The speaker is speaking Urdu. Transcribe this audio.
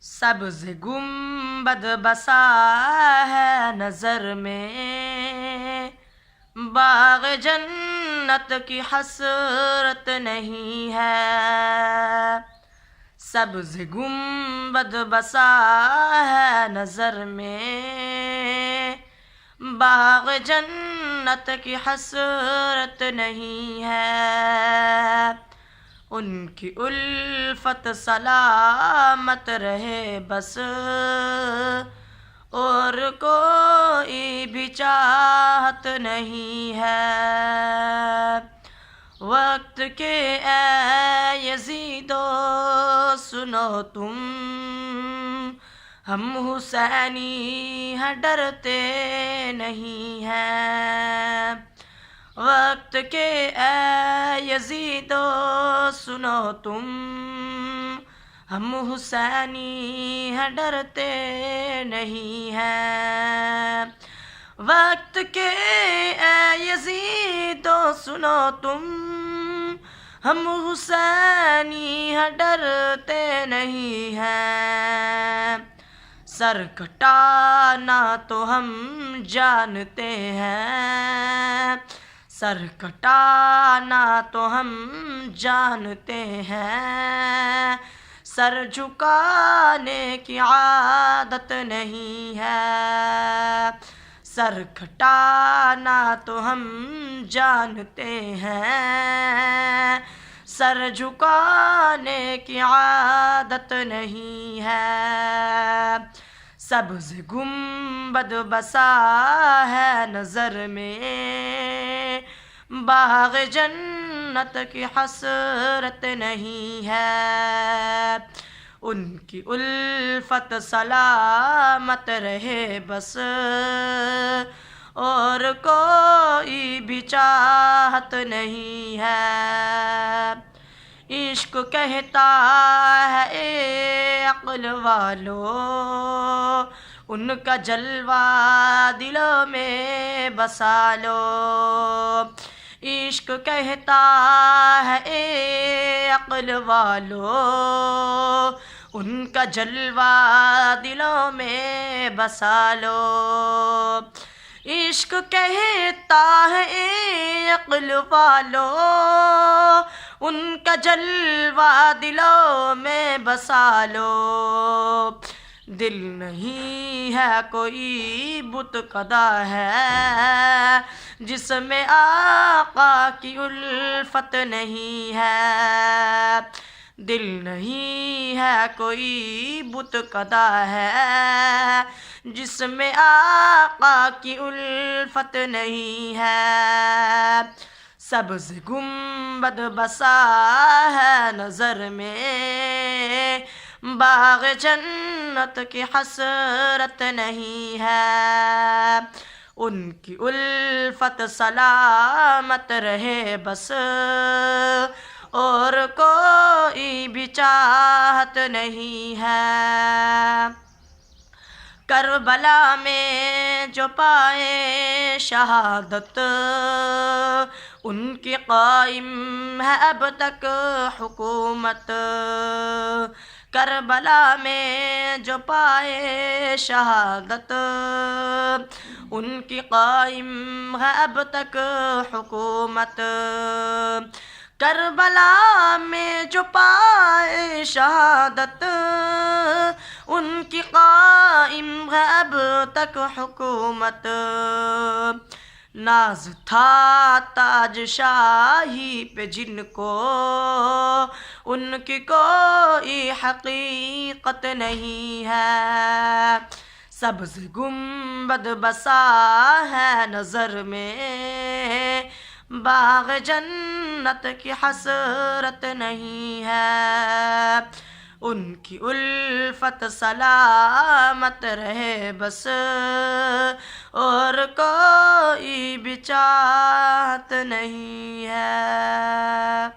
سبز گنبد بسا ہے نظر میں، باغ جنت کی حسرت نہیں ہے۔ سبز گنبد بسا ہے نظر میں، باغ جنت کی حسرت نہیں ہے۔ ان کی الفت سلامت رہے بس، اور کوئی بھی چاہت نہیں ہے۔ وقت کے اے یزیدو سنو تم، ہم حسینی ہیں ڈرتے نہیں ہیں۔ وقت کے اے یزیدو سنو تم، ہم حسینی ہیں ڈرتے نہیں ہیں۔ وقت کے اے یزیدو سنو تم، ہم حسینی ہیں ڈرتے نہیں ہیں۔ سر کٹانا تو ہم جانتے ہیں، سر کٹانا تو ہم جانتے ہیں، سر جھکانے کی عادت نہیں ہے۔ سر کٹانا تو ہم جانتے ہیں، سر جھکانے کی عادت نہیں ہے۔ سبز گنبد بسا ہے نظر میں، باغ جنت کی حسرت نہیں ہے۔ ان کی الفت سلامت رہے بس، اور کوئی بھی چاہت نہیں ہے۔ عشق کہتا ہے اے عقل والو، ان کا جلوہ دلوں میں بسا لو۔ عشق کہتا ہے اے عقل والو، ان کا جلوہ دلوں میں بسا لو۔ عشق کہتا ہے اے عقل والو، ان کا جلوہ دلوں میں بسا لو۔ دل نہیں ہے کوئی بت کدا ہے، جس میں آقا کی الفت نہیں ہے۔ دل نہیں ہے کوئی بت کدا ہے، جس میں آقا کی الفت نہیں ہے۔ سبز گنبد بسا ہے نظر میں، باغ جنت کی حسرت نہیں ہے۔ ان کی الفت سلامت رہے بس، اور کوئی بھی چاہت نہیں ہے۔ کربلا میں جو پائے شہادت، ان کی قائم ہے اب تک حکومت۔ کربلا میں جو پائے شہادت، ان کی قائم ہے اب تک حکومت۔ کربلا میں جو پائے شہادت، ان کی قائم ہے اب تک حکومت۔ ناز تھا تاج شاہی پہ جن کو، ان کی کوئی حقیقت نہیں ہے۔ سبز گنبد بسا ہے نظر میں، باغ جنت کی حسرت نہیں ہے۔ ان کی الفت سلامت رہے بس، اور کوئی بھی چاہت نہیں ہے۔